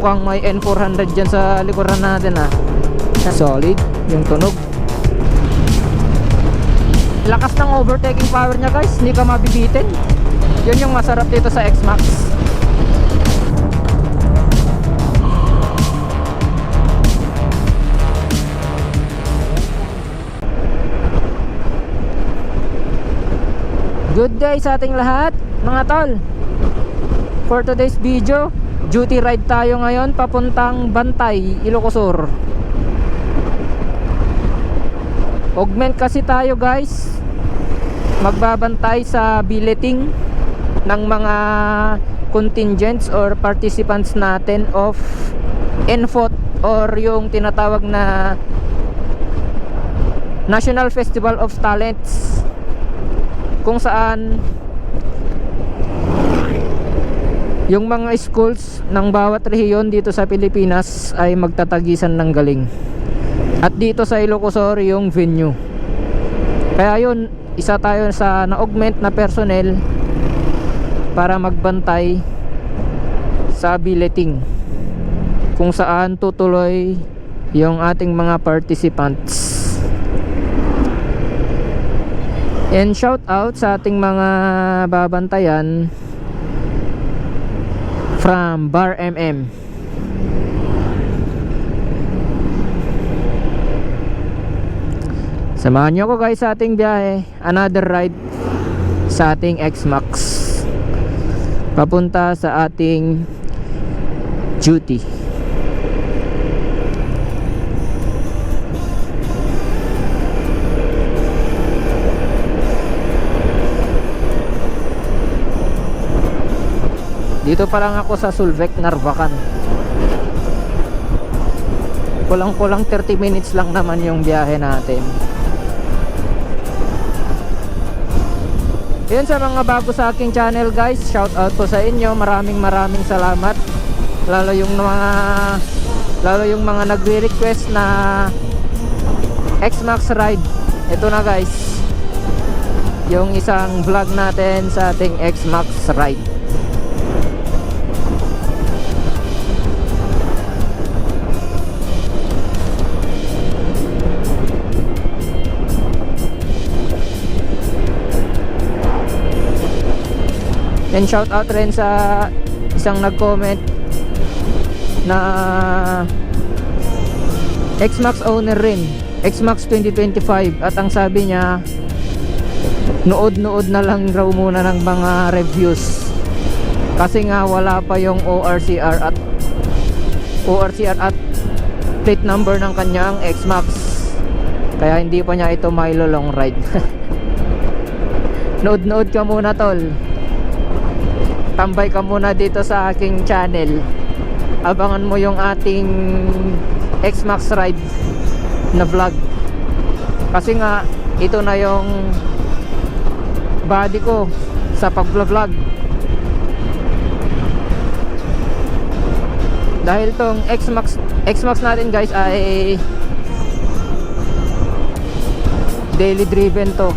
Mukhang may N400 dyan sa likuran natin ah. Solid yung tunog. Lakas ng overtaking power niya guys, hindi ka mabibitin. Yun yung masarap dito sa X-Max. Good day sa ating lahat mga tol. For today's video, duty ride tayo ngayon papuntang Bantay, Ilocos Sur. Augment kasi tayo guys. Magbabantay sa billeting ng mga contingents or participants natin of NFOT or yung tinatawag na National Festival of Talents, kung saan yung mga schools ng bawat rehiyon dito sa Pilipinas ay magtatagisan ng galing. At dito sa Ilocos Sur yung venue. Kaya yun, isa tayo sa na-augment na personnel para magbantay sa billeting kung saan tutuloy yung ating mga participants. And shout out sa ating mga babantayan from Bar MM. Samahan nyo ko guys sa ating biyahe. Another ride sa ating X-Max papunta sa ating duty. Dito pa lang ako sa Sulvec, Narvacan. Kulang-kulang 30 minutes lang naman yung biyahe natin. Yun, sa mga bago sa aking channel guys, shout out po sa inyo. Maraming salamat. Lalo yung mga nagre-request na X-Max ride. Ito na guys, yung isang vlog natin sa ating X-Max ride. And shout out rin sa isang nag-comment na X-Max owner rin, X-Max 2025, at ang sabi niya, nood na lang raw muna ng mga reviews kasi nga wala pa yung ORCR at plate number ng kanyang X-Max, kaya hindi pa niya ito mailo long ride. Nood ka muna tol, tambay ka muna dito sa aking channel, abangan mo yung ating X-Max ride na vlog, kasi nga ito na yung body ko sa pag-vlog. Dahil tong X-Max natin guys ay daily driven to.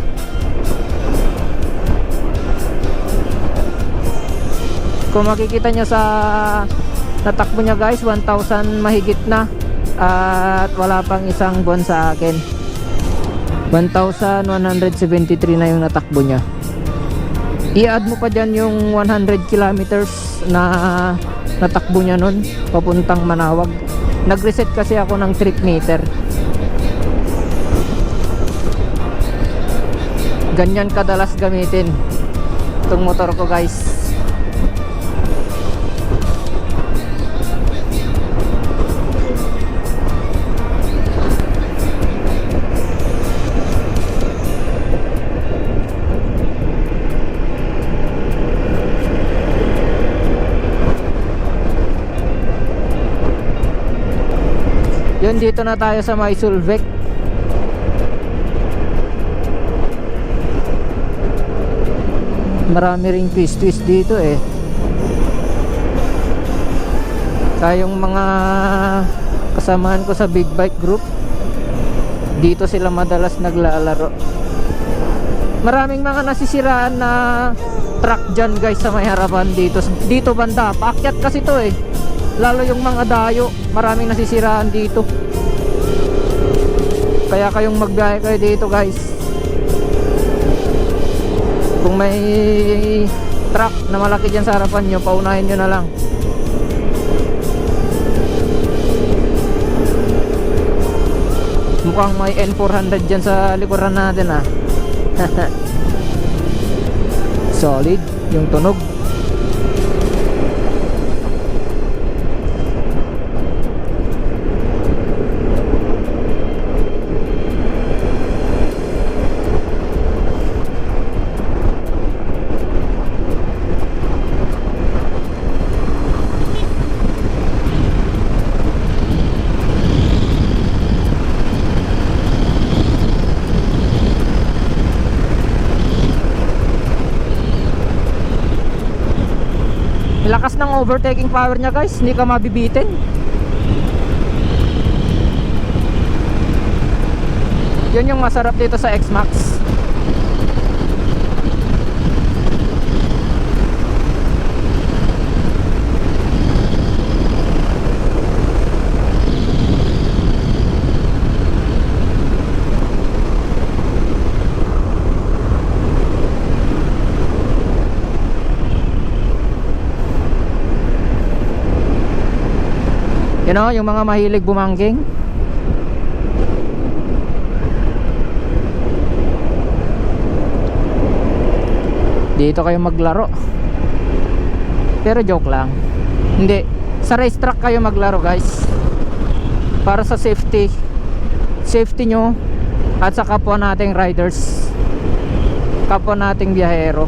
Kung makikita nyo sa natakbo nya guys, 1,000 mahigit na, at wala pang isang buwan sa akin. 1,173 na yung natakbo nya. I-add mo pa dyan yung 100 kilometers na natakbo nya nun papuntang Manawag. Nag-reset kasi ako ng trip meter. Ganyan kadalas gamitin itong motor ko guys. Yun, dito na tayo sa may Sulvec. Marami ring twist dito eh. Kaya yung mga kasamahan ko sa big bike group, dito sila madalas naglalaro. Maraming mga nasisiraan na truck dyan guys sa may harapan dito banda. Paakyat kasi to eh. lalo yung mga dayo, maraming nasisiraan dito. Kaya kayong magbiyahe kayo dito guys, kung may truck na malaki dyan sa harapan nyo, paunahin nyo na lang. Mukhang may N400 dyan sa likuran natin ah. Solid yung tunog. Lakas ng overtaking power niya guys, hindi ka mabibitin. Yun yung masarap dito sa X-Max. You know, yung mga mahilig bumangking, dito kayo maglaro. Pero joke lang. Hindi, sa racetrack kayo maglaro guys, para sa safety nyo at sa kapwa nating riders, kapwa nating biyahero.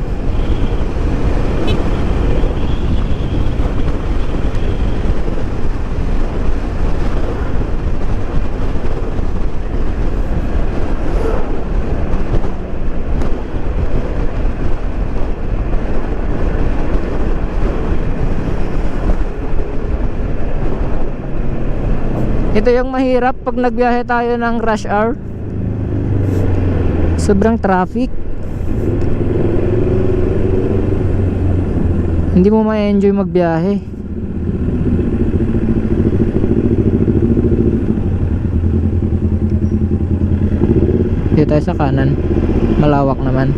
Ito yung mahirap pag nagbiyahe tayo ng rush hour. Sobrang traffic. Hindi mo ma-enjoy magbiyahe. Dito tayo sa kanan. Malawak naman.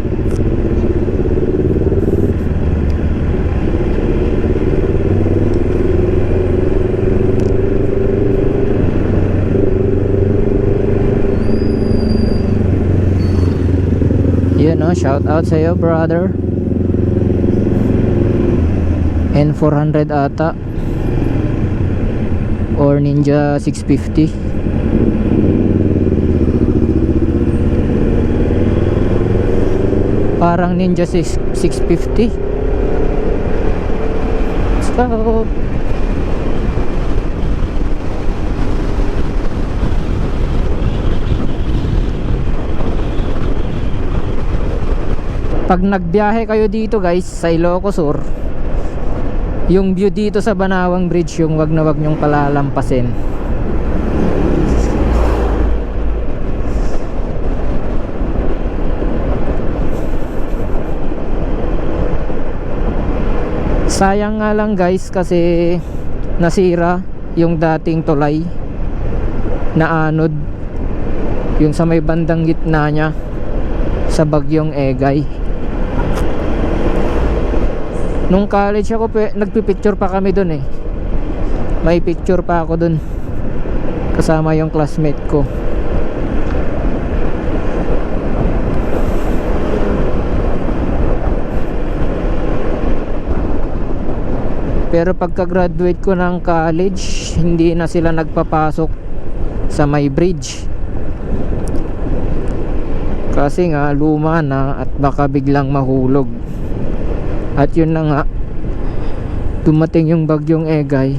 Yun no, shout out sa iyo brother. N400 ata or Ninja 650. Parang Ninja 650. Let's go. Pag nagbiyahe kayo dito guys sa Ilocos Sur, yung view dito sa Banawang Bridge yung wag na wag nyong palalampasin. Sayang nga lang guys kasi nasira yung dating tulay na anod, yung sa may bandang gitna nya sa Bagyong Egay. Nung college ako, nagpipicture pa kami dun eh. May picture pa ako dun kasama yung classmate ko. Pero pagka-graduate ko ng college, hindi na sila nagpapasok sa may bridge. Kasi nga luma na at baka biglang mahulog. At yun na nga, dumating yung Bagyong Egay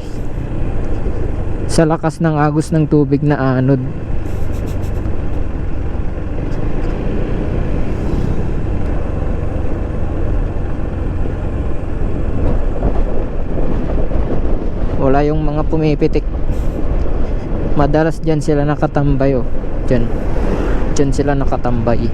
sa lakas ng agos ng tubig na anod. Wala yung mga pumipitik. Madalas dyan sila nakatambay oh. Dyan sila nakatambay.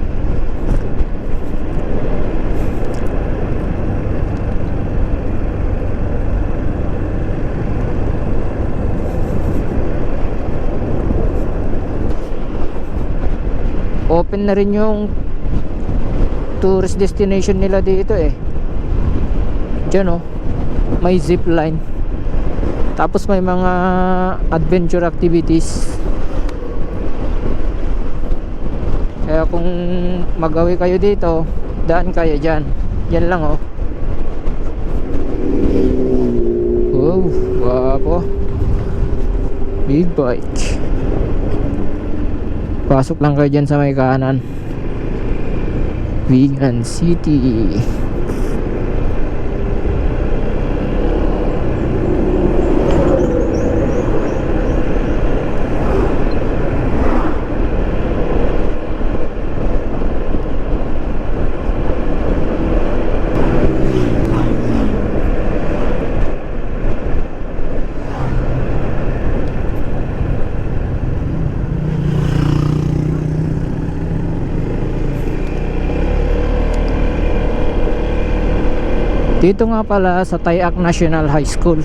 open na rin yung tourist destination nila dito eh. Diyan oh, may zip line, tapos may mga adventure activities. Kaya kung magawi kayo dito, daan kayo dyan. Yan lang oh. Wow, wapo. Big bike. Pasok lang kayo dyan sa may kanan. Vegan City. Dito nga pala sa Tayac National High School,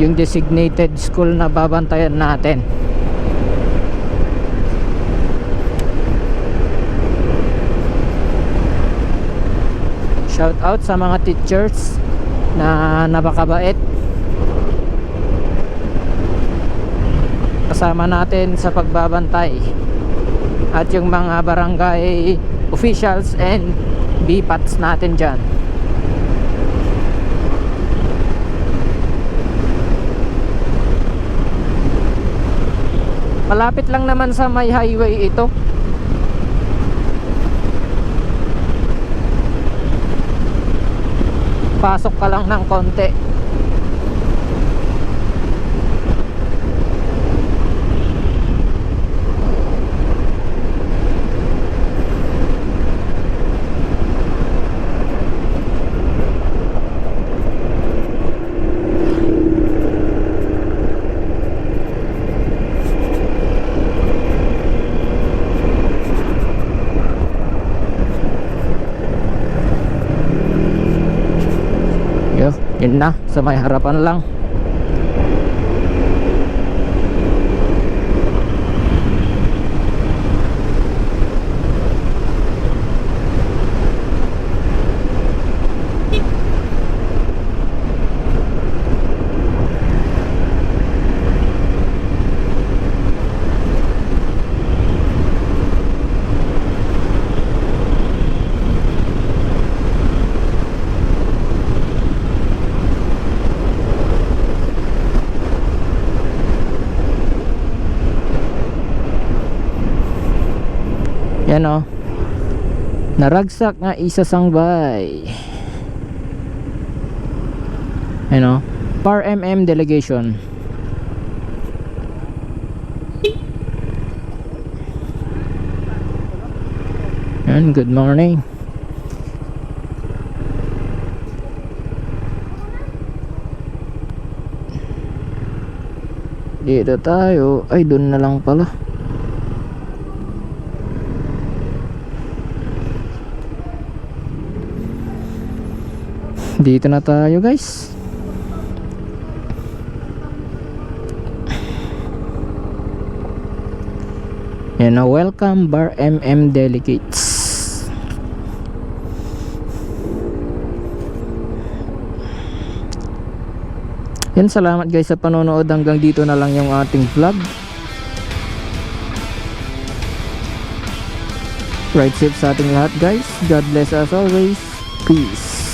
yung designated school na babantayan natin. Shout out sa mga teachers na napakabait, kasama natin sa pagbabantay, at yung mga barangay officials and BPATs natin dyan. Malapit lang naman sa may highway ito. Pasok ka lang ng konti. Yun na, sa may harapan lang. Yan o, naragsak nga isa sangbay. Yan o, PAR MM delegation. Yan, good morning. Dito tayo. Ay, doon na lang pala. Dito na tayo guys. Yan na, welcome PAR MM delegates. Yan, salamat guys sa panonood. Hanggang dito na lang yung ating vlog. Ride safe sa ating lahat guys. God bless as always. Peace.